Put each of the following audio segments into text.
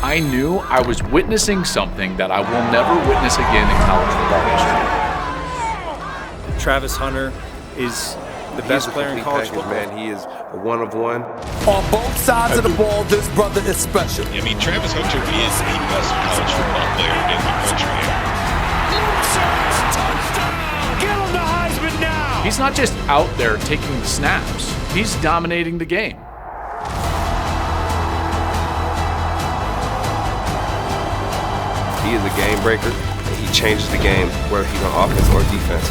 I knew I was witnessing something that I will never witness again in college football history. Travis Hunter is the best player in college football. Man, he is a one of one. On both sides of the ball, this brother is special. I mean, Travis Hunter is the best college football player in the country. Touchdown! Give him the Heisman now! He's not just out there taking the snaps. He's dominating the game. He is a game breaker, and he changes the game, whether he's on offense or defense.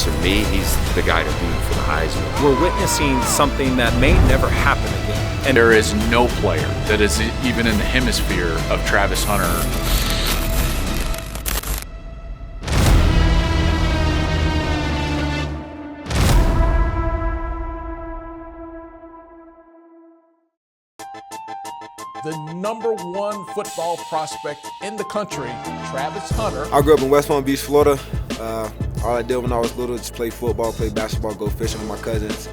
To me, he's the guy to beat for the Heisman. We're witnessing something that may never happen again. And there is no player that is even in the hemisphere of Travis Hunter. The #1 football prospect in the country, Travis Hunter. I grew up in West Palm Beach, Florida. All I did when I was little was just play football, play basketball, go fishing with my cousins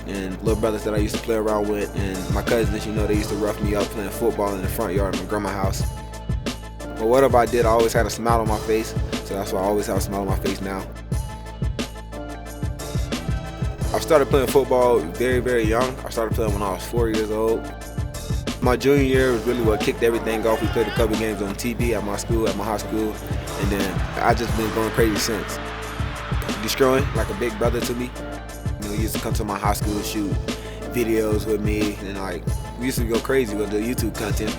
and little brothers that I used to play around with. And my cousins, you know, they used to rough me up playing football in the front yard of my grandma's house. But whatever I did, I always had a smile on my face. So that's why I always have a smile on my face now. I started playing football very, very young. I started playing when I was 4 years old. My junior year was really what kicked everything off. We played a couple games on TV at my school, at my high school, and then I just been going crazy since. Destroying, like a big brother to me. You know, he used to come to my high school, shoot videos with me, and like we used to go crazy with the YouTube content.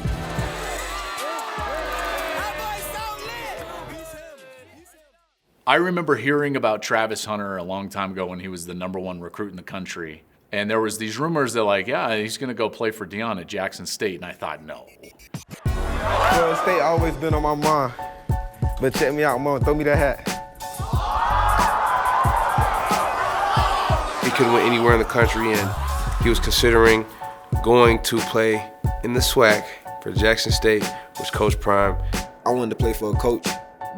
I remember hearing about Travis Hunter a long time ago when he was the #1 recruit in the country. And there was these rumors that like, yeah, he's gonna go play for Deion at Jackson State. And I thought, no. Well, State always been on my mind. But check me out, Mom, throw me that hat. He could have went anywhere in the country, and he was considering going to play in the SWAC for Jackson State, which Coach Prime. I wanted to play for a coach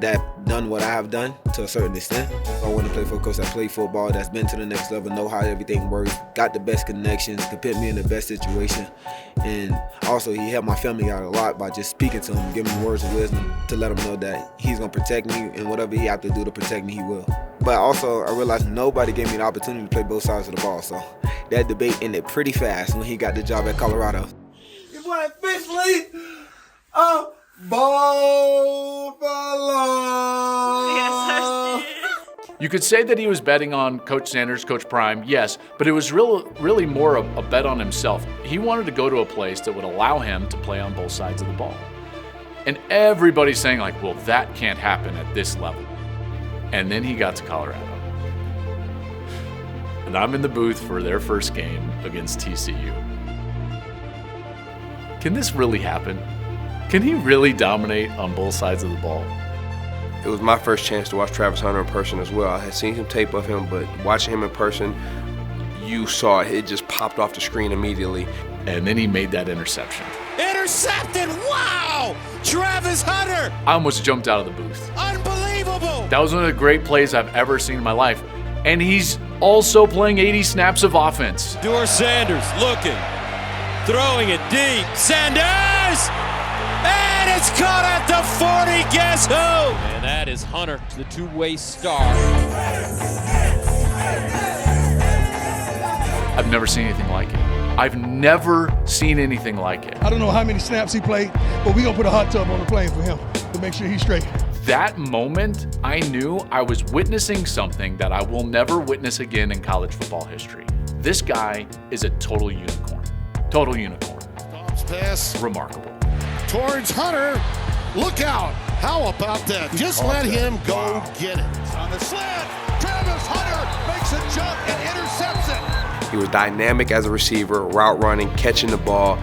that done what I have done to a certain extent. I wanted to play for a coach that played football, that's been to the next level, know how everything works, got the best connections, could put me in the best situation. And also he helped my family out a lot by just speaking to him, giving him words of wisdom to let him know that he's gonna protect me, and whatever he have to do to protect me, he will. But also I realized nobody gave me the opportunity to play both sides of the ball, so that debate ended pretty fast when he got the job at Colorado. You want officially Buffalo. You could say that he was betting on Coach Sanders, Coach Prime, yes, but it was really more a bet on himself. He wanted to go to a place that would allow him to play on both sides of the ball. And everybody's saying like, well, that can't happen at this level. And then he got to Colorado. And I'm in the booth for their first game against TCU. Can this really happen? Can he really dominate on both sides of the ball? It was my first chance to watch Travis Hunter in person as well. I had seen some tape of him, but watching him in person, you saw it. It just popped off the screen immediately. And then he made that interception. Intercepted! Wow! Travis Hunter! I almost jumped out of the booth. Unbelievable! That was one of the great plays I've ever seen in my life. And he's also playing 80 snaps of offense. Dewar Sanders looking, throwing it deep. Sanders! And it's caught at the 40, guess who? And that is Hunter, the two-way star. I've never seen anything like it. I've never seen anything like it. I don't know how many snaps he played, but we're going to put a hot tub on the plane for him to make sure he's straight. That moment, I knew I was witnessing something that I will never witness again in college football history. This guy is a total unicorn. Total unicorn. Pass. Remarkable. Towards Hunter. Look out. How about that? Just let him go get it. On the slant. Travis Hunter makes a jump and intercepts it. He was dynamic as a receiver, route running, catching the ball,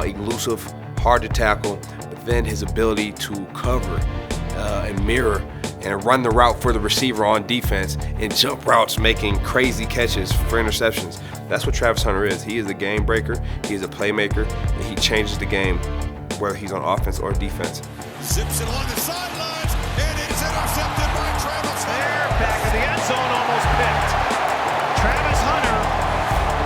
elusive, hard to tackle, but then his ability to cover and mirror and run the route for the receiver on defense and jump routes, making crazy catches for interceptions. That's what Travis Hunter is. He is a game breaker, he is a playmaker, and he changes the game, whether he's on offense or defense. Zips it along the sidelines, and it's intercepted by Travis Hunter. There, back in the end zone, almost picked. Travis Hunter,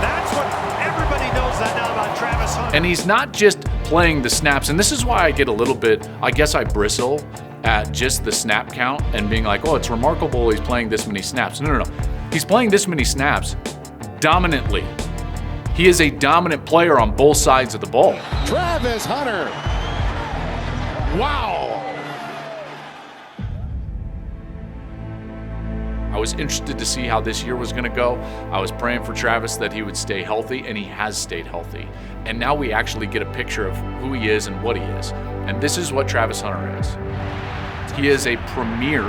that's what everybody knows that now about Travis Hunter. And he's not just playing the snaps. And this is why I get a little bit, I guess I bristle at just the snap count and being like, oh, it's remarkable he's playing this many snaps. No. He's playing this many snaps dominantly. He is a dominant player on both sides of the ball. Travis Hunter. Wow. I was interested to see how this year was going to go. I was praying for Travis that he would stay healthy, and he has stayed healthy. And now we actually get a picture of who he is and what he is. And this is what Travis Hunter is. He is a premier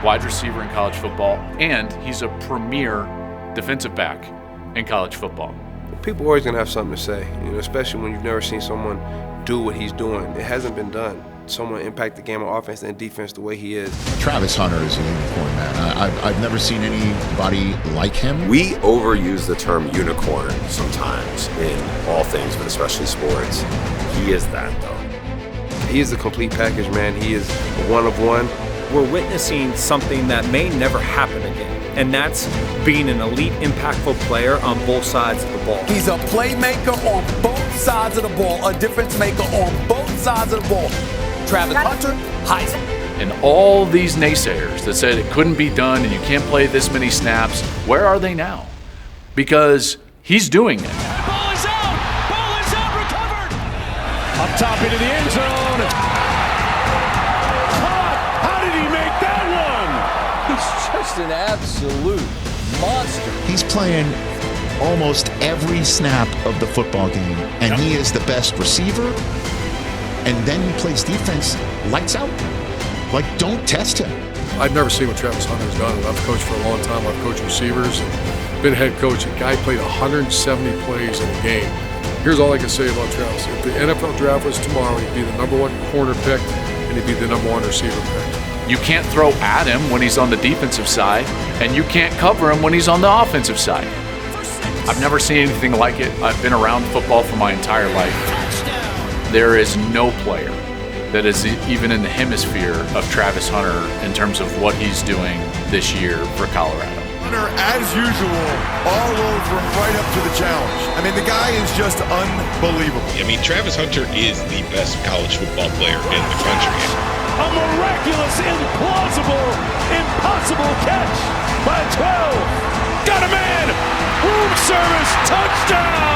wide receiver in college football, and he's a premier defensive back in college football. People are always going to have something to say, especially when you've never seen someone do what he's doing. It hasn't been done. Someone impact the game of offense and defense the way he is. Travis Hunter is a unicorn, man. I've never seen anybody like him. We overuse the term unicorn sometimes in all things, but especially sports. He is that, though. He is the complete package, man. He is one of one. We're witnessing something that may never happen again, and that's being an elite, impactful player on both sides of the ball. He's a playmaker on both sides of the ball, a difference maker on both sides of the ball. Travis Hunter, Heisman. And all these naysayers that said it couldn't be done and you can't play this many snaps, where are they now? Because he's doing it. Ball is out, recovered. Up top into the end zone. How did he make that one? He's just an absolute monster. He's playing almost every snap of the football game, and he is the best receiver. And then he plays defense lights out. Like, don't test him. I've never seen what Travis Hunter has done. I've coached for a long time. I've coached receivers and been head coach. A guy played 170 plays in a game. Here's all I can say about Travis. If the NFL draft was tomorrow, he'd be the #1 corner pick, and he'd be the #1 receiver pick. You can't throw at him when he's on the defensive side, and you can't cover him when he's on the offensive side. I've never seen anything like it. I've been around football for my entire life. There is no player that is even in the hemisphere of Travis Hunter in terms of what he's doing this year for Colorado. Hunter, as usual, all over him, right up to the challenge. I mean, the guy is just unbelievable. I mean, Travis Hunter is the best college football player in the country. A miraculous, implausible, impossible catch by 12. Got a man! Room service, touchdown!